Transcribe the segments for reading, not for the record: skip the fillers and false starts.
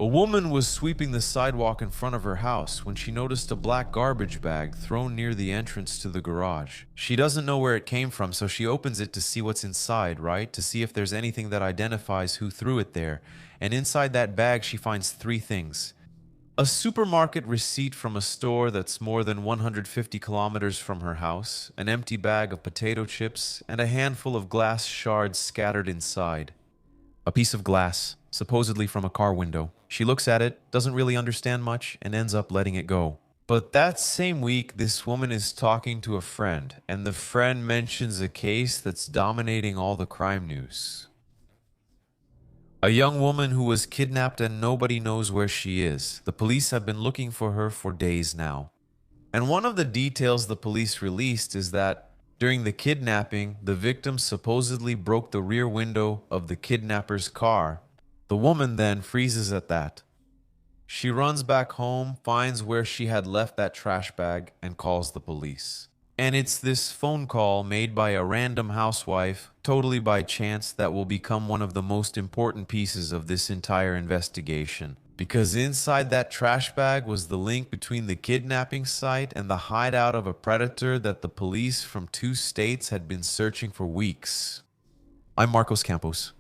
A woman was sweeping the sidewalk in front of her house when she noticed a black garbage bag thrown near the entrance to the garage. She doesn't know where it came from, so she opens it to see what's inside, right? To see if there's anything that identifies who threw it there. And inside that bag, she finds three things. A supermarket receipt from a store that's more than 150 kilometers from her house, an empty bag of potato chips, and a handful of glass shards scattered inside. A piece of glass, supposedly from a car window. She looks at it, doesn't really understand much, and ends up letting it go. But that same week, this woman is talking to a friend, and the friend mentions a case that's dominating all the crime news. A young woman who was kidnapped and nobody knows where she is. The police have been looking for her for days now. And one of the details the police released is that during the kidnapping, the victim supposedly broke the rear window of the kidnapper's car. The woman then freezes at that. She runs back home, finds where she had left that trash bag, and calls the police. And it's this phone call made by a random housewife, totally by chance, that will become one of the most important pieces of this entire investigation. Because inside that trash bag was the link between the kidnapping site and the hideout of a predator that the police from 2 states had been searching for weeks. I'm Marcos Campos.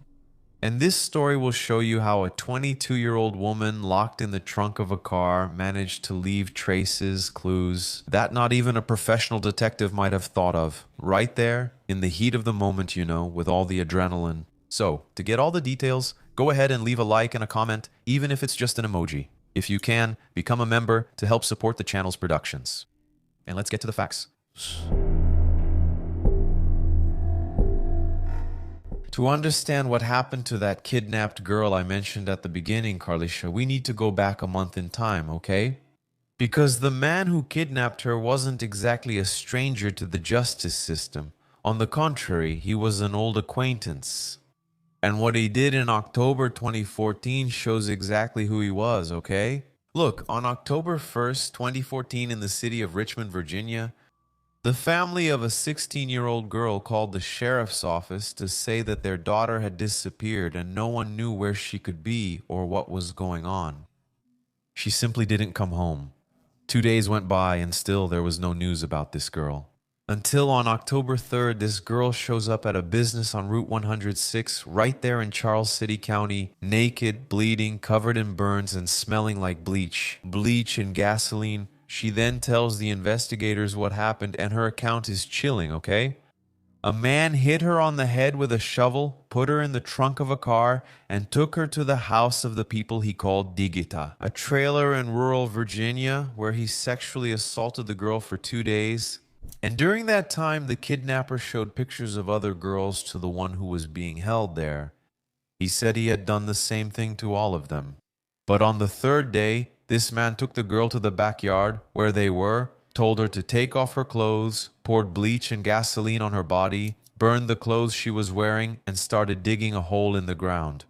And this story will show you how a 22-year-old woman locked in the trunk of a car managed to leave traces, clues, that not even a professional detective might have thought of. Right there, in the heat of the moment, with all the adrenaline. So, to get all the details, go ahead and leave a like and a comment, even if it's just an emoji. If you can, become a member to help support the channel's productions. And let's get to the facts. To understand what happened to that kidnapped girl I mentioned at the beginning, Carlisha, we need to go back a month in time, okay? Because the man who kidnapped her wasn't exactly a stranger to the justice system. On the contrary, he was an old acquaintance. And what he did in October 2014 shows exactly who he was, okay? Look, on October 1st, 2014 in the city of Richmond, Virginia, the family of a 16-year-old girl called the sheriff's office to say that their daughter had disappeared and no one knew where she could be or what was going on. She simply didn't come home. 2 days went by and still there was no news about this girl. Until on October 3rd, this girl shows up at a business on Route 106 right there in Charles City County, naked, bleeding, covered in burns, and smelling like bleach. Bleach and gasoline. She then tells the investigators what happened, and her account is chilling, okay? A man hit her on the head with a shovel, put her in the trunk of a car, and took her to the house of the people he called Digita, a trailer in rural Virginia where he sexually assaulted the girl for 2 days. And during that time, the kidnapper showed pictures of other girls to the one who was being held there. He said he had done the same thing to all of them. But on the 3rd day, this man took the girl to the backyard where they were, told her to take off her clothes, poured bleach and gasoline on her body, burned the clothes she was wearing, and started digging a hole in the ground.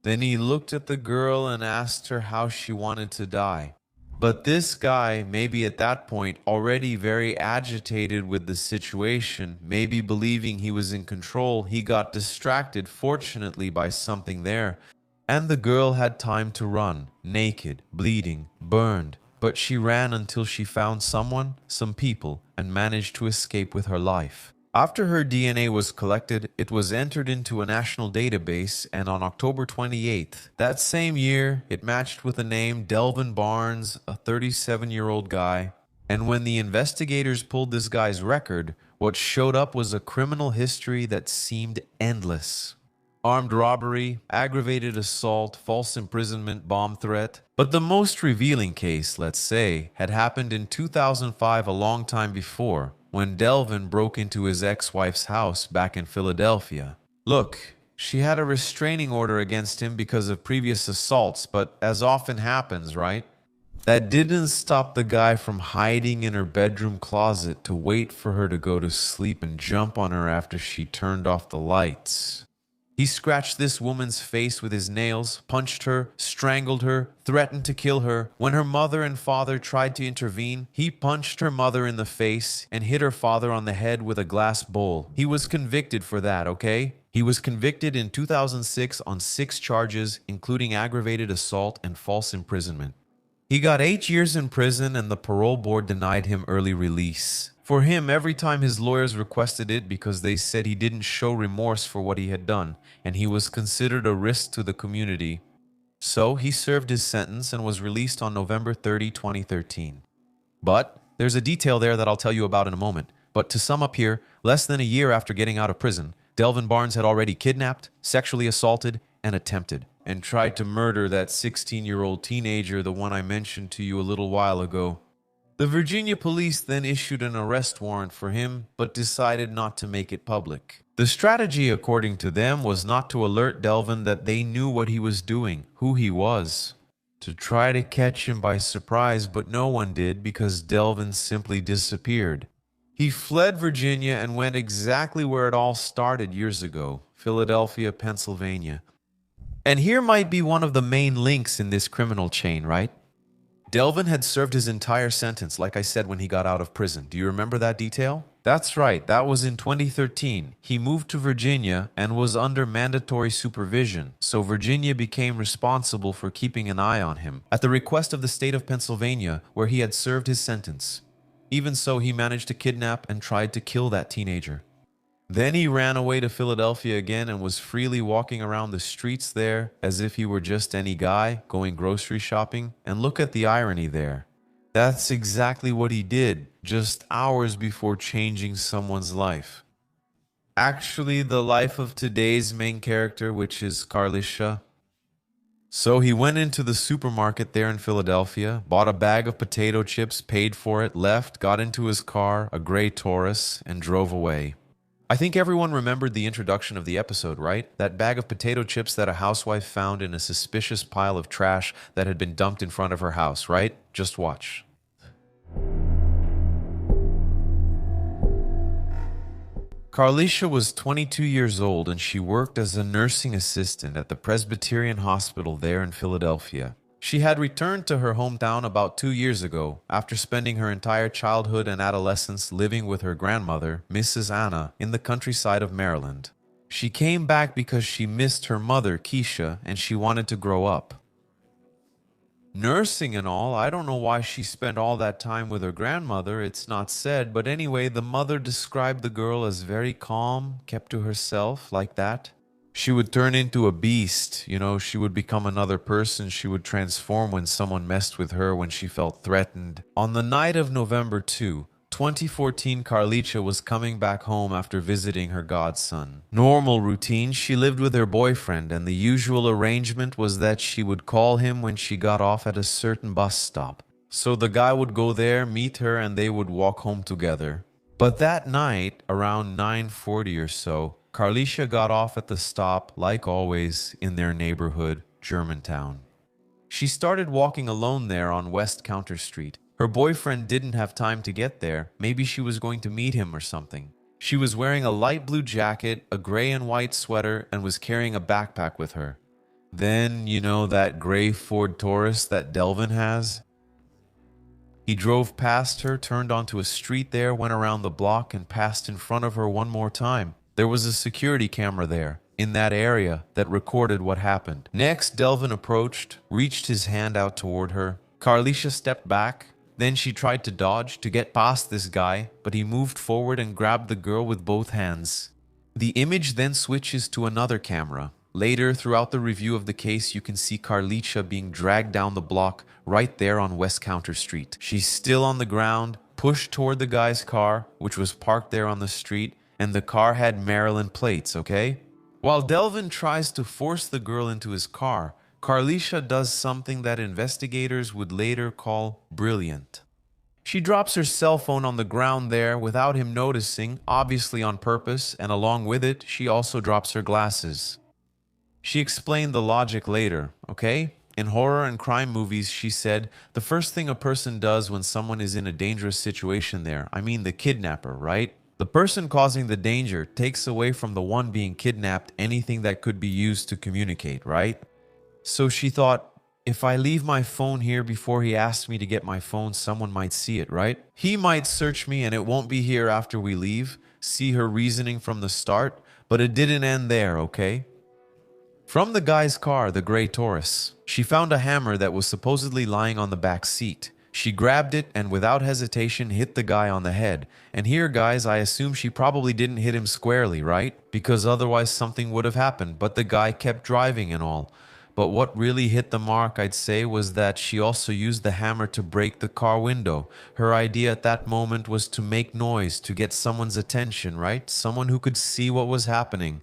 Then he looked at the girl and asked her how she wanted to die. But this guy, maybe at that point already very agitated with the situation, maybe believing he was in control, he got distracted, fortunately, by something there. And the girl had time to run, naked, bleeding, burned, but she ran until she found someone, some people, and managed to escape with her life. After her DNA was collected, it was entered into a national database, and on October 28th, that same year, it matched with the name Delvin Barnes, a 37-year-old guy. And when the investigators pulled this guy's record, what showed up was a criminal history that seemed endless. Armed robbery, aggravated assault, false imprisonment, bomb threat. But the most revealing case, let's say, had happened in 2005, a long time before, when Delvin broke into his ex-wife's house back in Philadelphia. Look, she had a restraining order against him because of previous assaults, but as often happens, right? That didn't stop the guy from hiding in her bedroom closet to wait for her to go to sleep and jump on her after she turned off the lights. He scratched this woman's face with his nails, punched her, strangled her, threatened to kill her. When her mother and father tried to intervene, he punched her mother in the face and hit her father on the head with a glass bowl. He was convicted for that, okay? He was convicted in 2006 on 6 charges, including aggravated assault and false imprisonment. He got 8 years in prison and the parole board denied him early release. For him, every time his lawyers requested it because they said he didn't show remorse for what he had done, and he was considered a risk to the community. So he served his sentence and was released on November 30, 2013. But there's a detail there that I'll tell you about in a moment. But to sum up here, less than a year after getting out of prison, Delvin Barnes had already kidnapped, sexually assaulted, and attempted, and tried to murder that 16-year-old teenager, the one I mentioned to you a little while ago. The Virginia police then issued an arrest warrant for him, but decided not to make it public. The strategy, according to them, was not to alert Delvin that they knew what he was doing, who he was. To try to catch him by surprise, but no one did because Delvin simply disappeared. He fled Virginia and went exactly where it all started years ago, Philadelphia, Pennsylvania. And here might be one of the main links in this criminal chain, right? Delvin had served his entire sentence, like I said, when he got out of prison. Do you remember that detail? That's right, that was in 2013. He moved to Virginia and was under mandatory supervision, so Virginia became responsible for keeping an eye on him, at the request of the state of Pennsylvania, where he had served his sentence. Even so, he managed to kidnap and tried to kill that teenager. Then he ran away to Philadelphia again and was freely walking around the streets there as if he were just any guy going grocery shopping. And look at the irony there. That's exactly what he did just hours before changing someone's life. Actually, the life of today's main character, which is Carlisha. So he went into the supermarket there in Philadelphia, bought a bag of potato chips, paid for it, left, got into his car, a gray Taurus, and drove away. I think everyone remembered the introduction of the episode, right? That bag of potato chips that a housewife found in a suspicious pile of trash that had been dumped in front of her house, right? Just watch. Carlisha was 22 years old and she worked as a nursing assistant at the Presbyterian Hospital there in Philadelphia. She had returned to her hometown about 2 years ago after spending her entire childhood and adolescence living with her grandmother, Mrs. Anna, in the countryside of Maryland. She came back because she missed her mother, Keisha, and she wanted to grow up. Nursing and all, I don't know why she spent all that time with her grandmother, it's not said, but anyway, the mother described the girl as very calm, kept to herself, like that. She would turn into a beast, she would become another person, she would transform when someone messed with her, when she felt threatened. On the night of November 2, 2014, Carlisha was coming back home after visiting her godson. Normal routine, she lived with her boyfriend, and the usual arrangement was that she would call him when she got off at a certain bus stop. So the guy would go there, meet her, and they would walk home together. But that night, around 9:40 or so, Carlisha got off at the stop, like always, in their neighborhood, Germantown. She started walking alone there on West Counter Street. Her boyfriend didn't have time to get there. Maybe she was going to meet him or something. She was wearing a light blue jacket, a gray and white sweater, and was carrying a backpack with her. Then, that gray Ford Taurus that Delvin has? He drove past her, turned onto a street there, went around the block, and passed in front of her one more time. There was a security camera there, in that area, that recorded what happened. Next, Delvin approached, reached his hand out toward her. Carlisha stepped back. Then she tried to dodge, to get past this guy, but he moved forward and grabbed the girl with both hands. The image then switches to another camera. Later, throughout the review of the case, you can see Carlisha being dragged down the block right there on West Counter Street. She's still on the ground, pushed toward the guy's car, which was parked there on the street, and the car had Maryland plates, okay? While Delvin tries to force the girl into his car, Carlisha does something that investigators would later call brilliant. She drops her cell phone on the ground there without him noticing, obviously on purpose, and along with it, she also drops her glasses. She explained the logic later, okay? In horror and crime movies, she said, the first thing a person does when someone is in a dangerous situation there, the kidnapper, right? The person causing the danger takes away from the one being kidnapped anything that could be used to communicate, right? So she thought, if I leave my phone here before he asks me to get my phone, someone might see it, right? He might search me and it won't be here after we leave. See her reasoning from the start. But it didn't end there, okay? From the guy's car, the gray Taurus, she found a hammer that was supposedly lying on the back seat. She grabbed it and without hesitation hit the guy on the head. And here, guys, I assume she probably didn't hit him squarely, right? Because otherwise something would have happened, but the guy kept driving and all. But what really hit the mark, I'd say, was that she also used the hammer to break the car window. Her idea at that moment was to make noise, to get someone's attention, right? Someone who could see what was happening.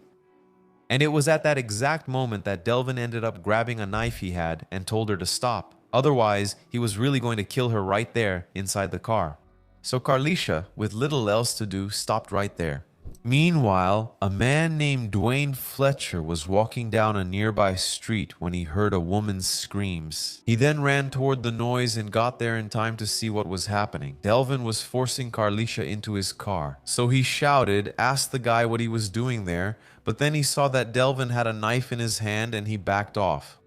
And it was at that exact moment that Delvin ended up grabbing a knife he had and told her to stop. Otherwise, he was really going to kill her right there inside the car. So Carlisha, with little else to do, stopped right there. Meanwhile, a man named Dwayne Fletcher was walking down a nearby street when he heard a woman's screams. He then ran toward the noise and got there in time to see what was happening. Delvin was forcing Carlisha into his car. So he shouted, asked the guy what he was doing there, but then he saw that Delvin had a knife in his hand and he backed off.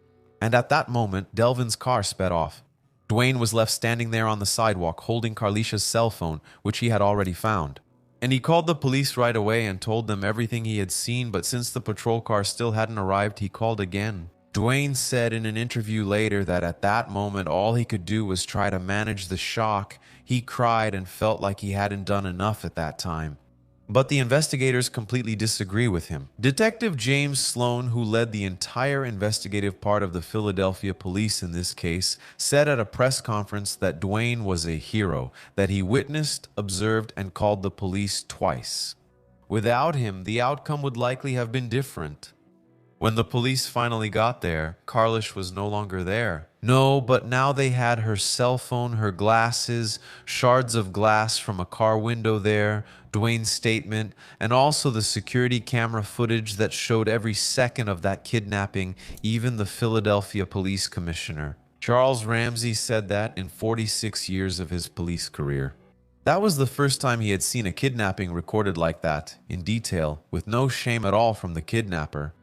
And at that moment, Delvin's car sped off. Dwayne was left standing there on the sidewalk holding Carlisha's cell phone, which he had already found. And he called the police right away and told them everything he had seen, but since the patrol car still hadn't arrived, he called again. Dwayne said in an interview later that at that moment all he could do was try to manage the shock. He cried and felt like he hadn't done enough at that time. But the investigators completely disagree with him. Detective James Sloan, who led the entire investigative part of the Philadelphia police in this case, said at a press conference that Dwayne was a hero, that he witnessed, observed, and called the police twice. Without him, the outcome would likely have been different. When the police finally got there, Carlisha was no longer there. No, but now they had her cell phone, her glasses, shards of glass from a car window there, Dwayne's statement, and also the security camera footage that showed every second of that kidnapping, even the Philadelphia police commissioner. Charles Ramsey said that in 46 years of his police career. That was the first time he had seen a kidnapping recorded like that, in detail, with no shame at all from the kidnapper.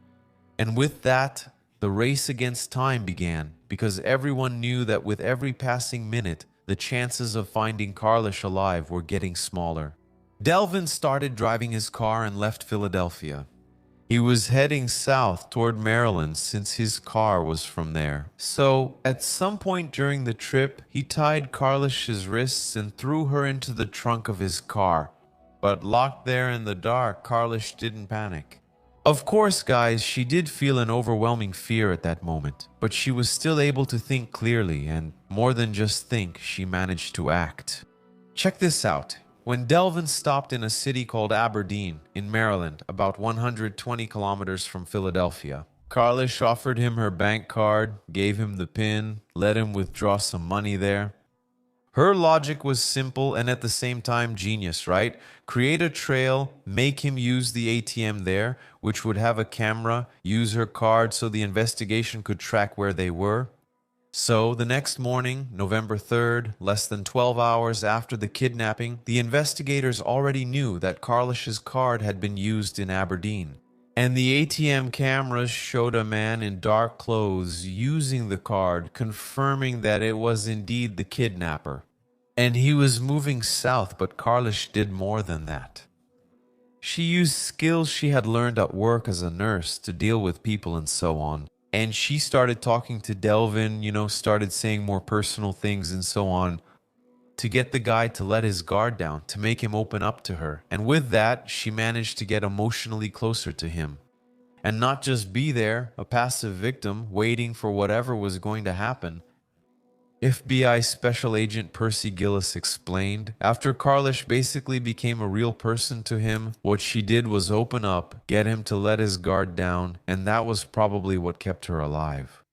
And with that, the race against time began, because everyone knew that with every passing minute, the chances of finding Carlisha alive were getting smaller. Delvin started driving his car and left Philadelphia. He was heading south toward Maryland since his car was from there. So, at some point during the trip, he tied Carlisha's wrists and threw her into the trunk of his car. But locked there in the dark, Carlisha didn't panic. Of course, guys, she did feel an overwhelming fear at that moment, but she was still able to think clearly, and more than just think, she managed to act. Check this out. When Delvin stopped in a city called Aberdeen, in Maryland, about 120 kilometers from Philadelphia, Carlisha offered him her bank card, gave him the PIN, let him withdraw some money there. Her logic was simple and at the same time genius, right? Create a trail, make him use the ATM there, which would have a camera, use her card so the investigation could track where they were. So, the next morning, November 3rd, less than 12 hours after the kidnapping, the investigators already knew that Carlisha's card had been used in Aberdeen. And the ATM cameras showed a man in dark clothes using the card, confirming that it was indeed the kidnapper. And he was moving south, but Carlisha did more than that. She used skills she had learned at work as a nurse to deal with people and so on. And she started talking to Delvin, started saying more personal things and so on, to get the guy to let his guard down, to make him open up to her. And with that, she managed to get emotionally closer to him. And not just be there, a passive victim, waiting for whatever was going to happen. FBI Special Agent Percy Gillis explained, after Carlisha basically became a real person to him, what she did was open up, get him to let his guard down, and that was probably what kept her alive.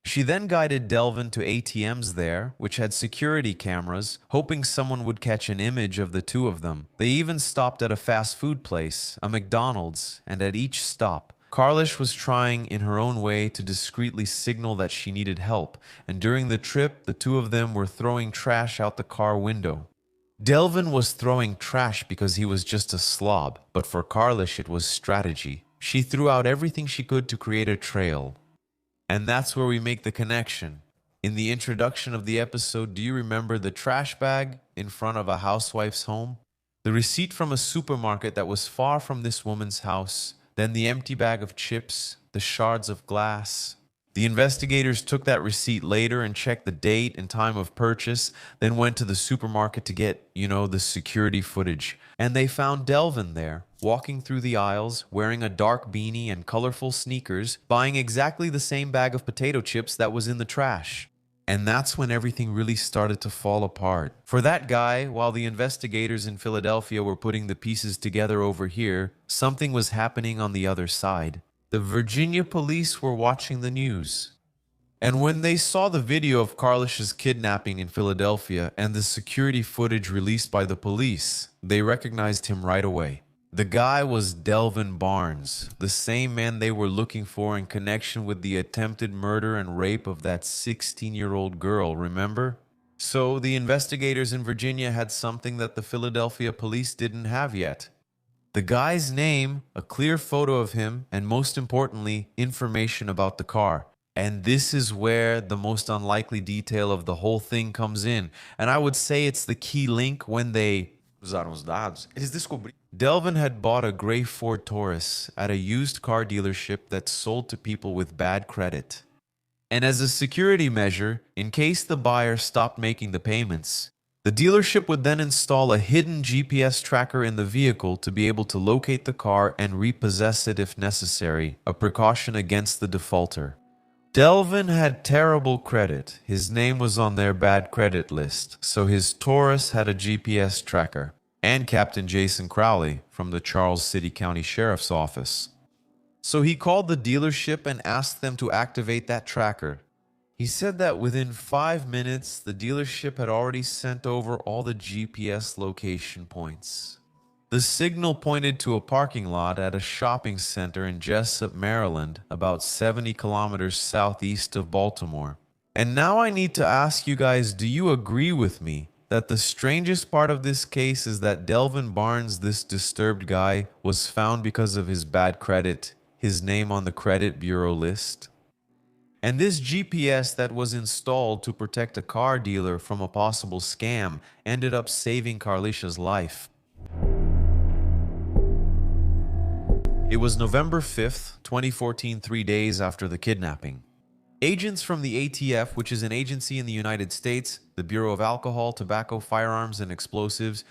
She then guided Delvin to ATMs there, which had security cameras, hoping someone would catch an image of the two of them. They even stopped at a fast food place, a McDonald's, and at each stop, Carlisha was trying in her own way to discreetly signal that she needed help, and during the trip, the two of them were throwing trash out the car window. Delvin was throwing trash because he was just a slob, but for Carlisha it was strategy. She threw out everything she could to create a trail. And that's where we make the connection. In the introduction of the episode, do you remember the trash bag in front of a housewife's home? the receipt from a supermarket that was far from this woman's house, then the empty bag of chips, the shards of glass. The investigators took that receipt later and checked the date and time of purchase, then went to the supermarket to get, the security footage. And they found Delvin there, walking through the aisles, wearing a dark beanie and colorful sneakers, buying exactly the same bag of potato chips that was in the trash. And that's when everything really started to fall apart. For that guy, while the investigators in Philadelphia were putting the pieces together over here, something was happening on the other side. The Virginia police were watching the news. And when they saw the video of Carlisha's kidnapping in Philadelphia and the security footage released by the police, they recognized him right away. The guy was Delvin Barnes, the same man they were looking for in connection with the attempted murder and rape of that 16-year-old girl, remember? So the investigators in Virginia had something that the Philadelphia police didn't have yet. The guy's name, a clear photo of him, and most importantly, information about the car. And this is where the most unlikely detail of the whole thing comes in. And I would say it's the key link when they usaram os dados. Eles descobriram. Delvin had bought a gray Ford Taurus at a used car dealership that sold to people with bad credit. And as a security measure, in case the buyer stopped making the payments, the dealership would then install a hidden GPS tracker in the vehicle to be able to locate the car and repossess it if necessary, a precaution against the defaulter. Delvin had terrible credit. His name was on their bad credit list, so his Taurus had a GPS tracker. And Captain Jason Crowley from the Charles City County Sheriff's Office. So he called the dealership and asked them to activate that tracker. He said that within 5 minutes, the dealership had already sent over all the GPS location points. The signal pointed to a parking lot at a shopping center in Jessup, Maryland, about 70 kilometers southeast of Baltimore. And now I need to ask you guys, do you agree with me that the strangest part of this case is that Delvin Barnes, this disturbed guy, was found because of his bad credit, his name on the credit bureau list? And this GPS that was installed to protect a car dealer from a possible scam ended up saving Carlisha's life. It was November 5th, 2014, 3 days after the kidnapping. Agents from the ATF, which is an agency in the United States, the Bureau of Alcohol, Tobacco, Firearms, and Explosives,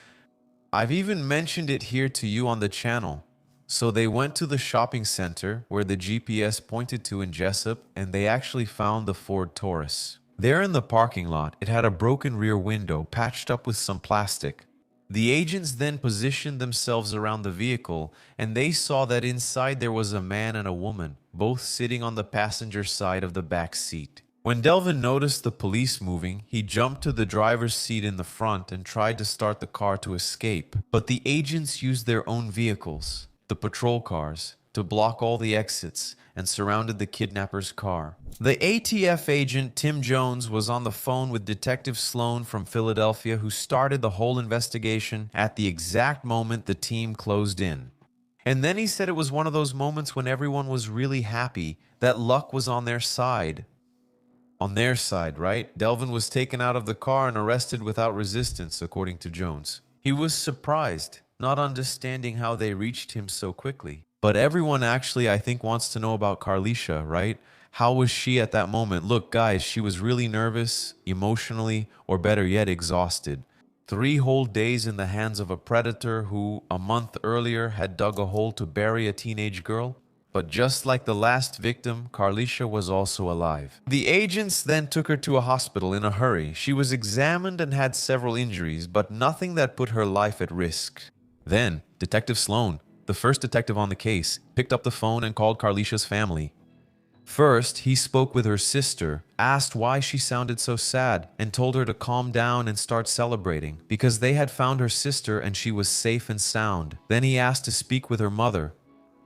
I've even mentioned it here to you on the channel. So they went to the shopping center where the GPS pointed to in Jessup, and they actually found the Ford Taurus. There in the parking lot, it had a broken rear window patched up with some plastic. The agents then positioned themselves around the vehicle, and they saw that inside there was a man and a woman, both sitting on the passenger side of the back seat. When Delvin noticed the police moving, he jumped to the driver's seat in the front and tried to start the car to escape. But the agents used their own vehicles, the patrol cars, to block all the exits and surrounded the kidnapper's car. The ATF agent Tim Jones was on the phone with Detective Sloan from Philadelphia, who started the whole investigation at the exact moment the team closed in. And then he said it was one of those moments when everyone was really happy that luck was on their side. On their side, right? Delvin was taken out of the car and arrested without resistance, according to Jones. He was surprised, not understanding how they reached him so quickly. But everyone actually, I think, wants to know about Carlisha, right? How was she at that moment? Look, guys, she was really nervous, emotionally, or better yet, exhausted. 3 whole days in the hands of a predator who, a month earlier, had dug a hole to bury a teenage girl. But just like the last victim, Carlisha was also alive. The agents then took her to a hospital in a hurry. She was examined and had several injuries, but nothing that put her life at risk. Then, Detective Sloan, the first detective on the case, picked up the phone and called Carlisha's family. First, he spoke with her sister, asked why she sounded so sad, and told her to calm down and start celebrating, because they had found her sister and she was safe and sound. Then he asked to speak with her mother.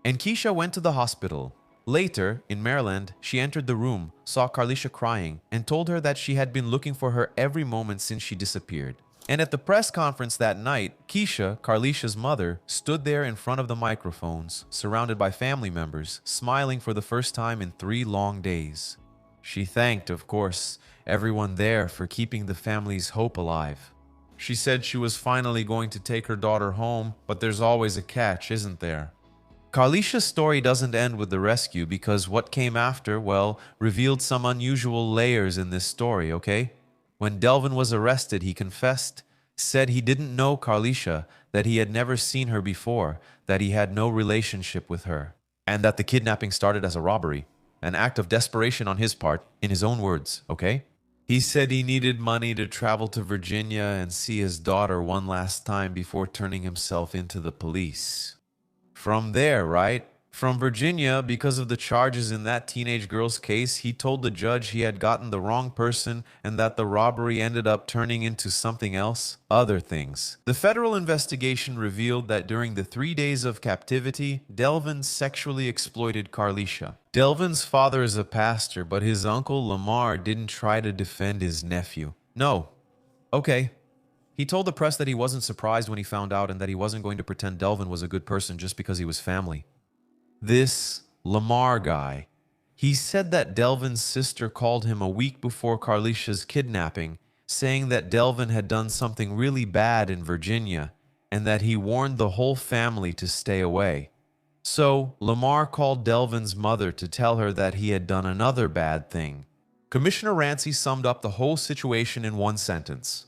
And Keisha went to the hospital. Later, in Maryland, she entered the room, saw Carlisha crying, and told her that she had been looking for her every moment since she disappeared. And at the press conference that night, Keisha, Carlisha's mother, stood there in front of the microphones, surrounded by family members, smiling for the first time in 3 long days. She thanked, of course, everyone there for keeping the family's hope alive. She said she was finally going to take her daughter home, but there's always a catch, isn't there? Carlisha's story doesn't end with the rescue because what came after, well, revealed some unusual layers in this story, okay? When Delvin was arrested, he confessed, said he didn't know Carlisha, that he had never seen her before, that he had no relationship with her, and that the kidnapping started as a robbery, an act of desperation on his part, in his own words, okay? He said he needed money to travel to Virginia and see his daughter one last time before turning himself into the police. From there, right? From Virginia, because of the charges in that teenage girl's case, he told the judge he had gotten the wrong person and that the robbery ended up turning into something else, other things. The federal investigation revealed that during the 3 days of captivity, Delvin sexually exploited Carlisha. Delvin's father is a pastor, but his uncle Lamar didn't try to defend his nephew. No. Okay. He told the press that he wasn't surprised when he found out and that he wasn't going to pretend Delvin was a good person just because he was family. This Lamar guy, he said that Delvin's sister called him a week before Carlisha's kidnapping, saying that Delvin had done something really bad in Virginia and that he warned the whole family to stay away. So Lamar called Delvin's mother to tell her that he had done another bad thing. Commissioner Rancy summed up the whole situation in one sentence.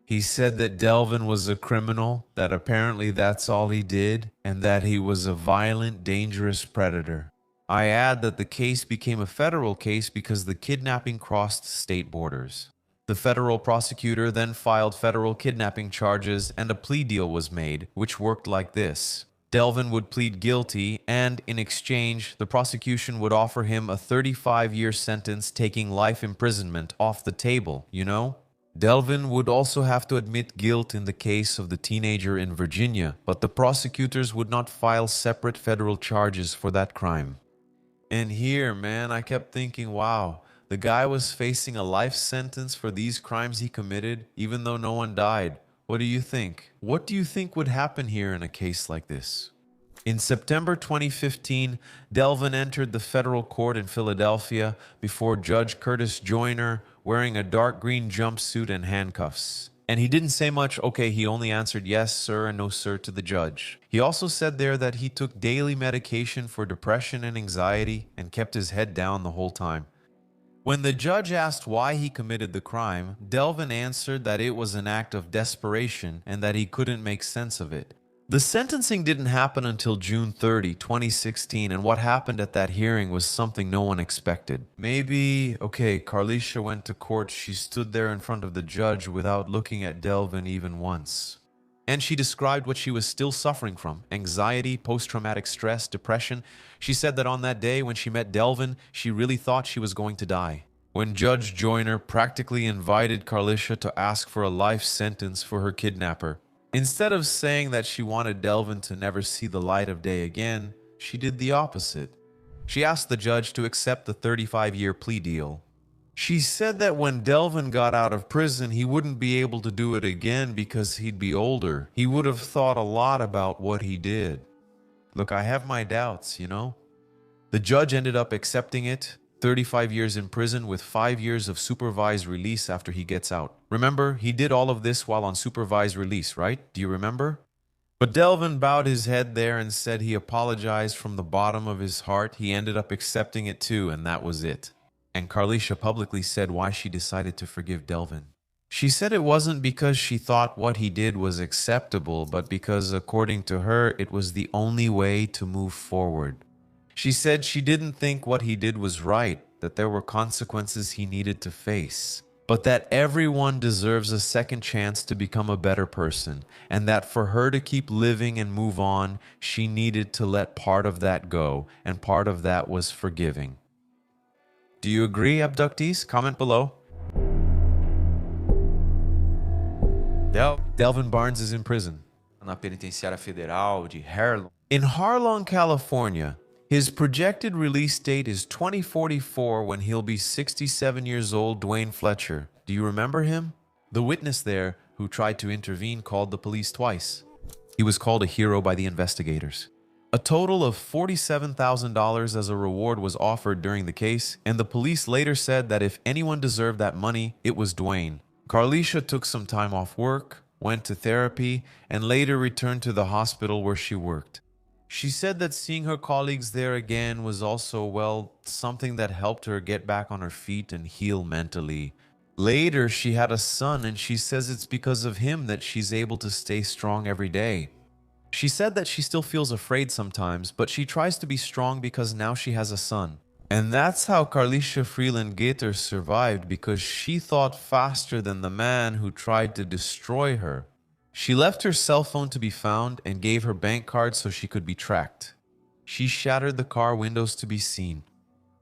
He said that Delvin was a criminal, that apparently that's all he did, and that he was a violent, dangerous predator. I add that the case became a federal case because the kidnapping crossed state borders. The federal prosecutor then filed federal kidnapping charges and a plea deal was made, which worked like this. Delvin would plead guilty and, in exchange, the prosecution would offer him a 35-year sentence taking life imprisonment off the table, you know? Delvin would also have to admit guilt in the case of the teenager in Virginia, but the prosecutors would not file separate federal charges for that crime. And here, man, I kept thinking, wow, the guy was facing a life sentence for these crimes he committed, even though no one died. What do you think? What do you think would happen here in a case like this? In September 2015, Delvin entered the federal court in Philadelphia before Judge Curtis Joyner, wearing a dark green jumpsuit and handcuffs. And he didn't say much. Okay, he only answered yes, sir, and no, sir to the judge. He also said there that he took daily medication for depression and anxiety and kept his head down the whole time. When the judge asked why he committed the crime, Delvin answered that it was an act of desperation and that he couldn't make sense of it. The sentencing didn't happen until June 30, 2016, and what happened at that hearing was something no one expected. Maybe, okay, Carlisha went to court, she stood there in front of the judge without looking at Delvin even once. And she described what she was still suffering from: anxiety, post-traumatic stress, depression. She said that on that day when she met Delvin, she really thought she was going to die. When Judge Joyner practically invited Carlisha to ask for a life sentence for her kidnapper, instead of saying that she wanted Delvin to never see the light of day again, she did the opposite. She asked the judge to accept the 35-year plea deal. She said that when Delvin got out of prison, he wouldn't be able to do it again because he'd be older. He would have thought a lot about what he did. Look, I have my doubts, you know? The judge ended up accepting it. 35 years in prison with 5 years of supervised release after he gets out. Remember, he did all of this while on supervised release, right? Do you remember? But Delvin bowed his head there and said he apologized from the bottom of his heart. He ended up accepting it too, and that was it. And Carlisha publicly said why she decided to forgive Delvin. She said it wasn't because she thought what he did was acceptable, but because, according to her, it was the only way to move forward. She said she didn't think what he did was right, that there were consequences he needed to face, but that everyone deserves a second chance to become a better person, and that for her to keep living and move on, she needed to let part of that go, and part of that was forgiving. Do you agree, abductees? Comment below. Delvin Barnes is in prison. Na penitenciária federal de Harlem. In Harlem, California, his projected release date is 2044 when he'll be 67 years old. Dwayne Fletcher. Do you remember him? The witness there who tried to intervene called the police twice. He was called a hero by the investigators. A total of $47,000 as a reward was offered during the case, and the police later said that if anyone deserved that money, it was Dwayne. Carlisha took some time off work, went to therapy, and later returned to the hospital where she worked. She said that seeing her colleagues there again was also, well, something that helped her get back on her feet and heal mentally. Later, she had a son, and she says it's because of him that she's able to stay strong every day. She said that she still feels afraid sometimes, but she tries to be strong because now she has a son. And that's how Carlisha Freeland-Gaither survived, because she thought faster than the man who tried to destroy her. She left her cell phone to be found and gave her bank card so she could be tracked. She shattered the car windows to be seen.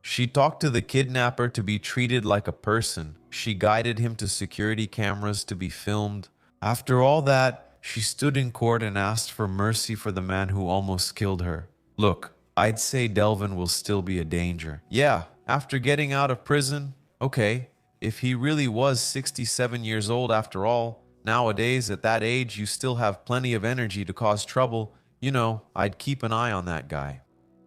She talked to the kidnapper to be treated like a person. She guided him to security cameras to be filmed. After all that, she stood in court and asked for mercy for the man who almost killed her. Look, I'd say Delvin will still be a danger. Yeah, after getting out of prison, okay, if he really was 67 years old after all, nowadays at that age you still have plenty of energy to cause trouble, I'd keep an eye on that guy.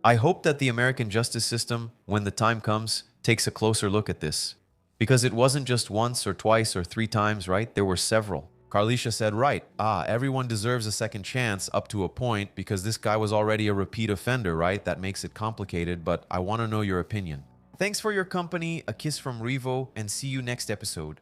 I hope that the American justice system, when the time comes, takes a closer look at this. Because it wasn't just once or twice or 3 times, right? There were several. Carlisha said, right, everyone deserves a second chance up to a point because this guy was already a repeat offender, right? That makes it complicated, but I want to know your opinion. Thanks for your company, a kiss from Revo, and see you next episode.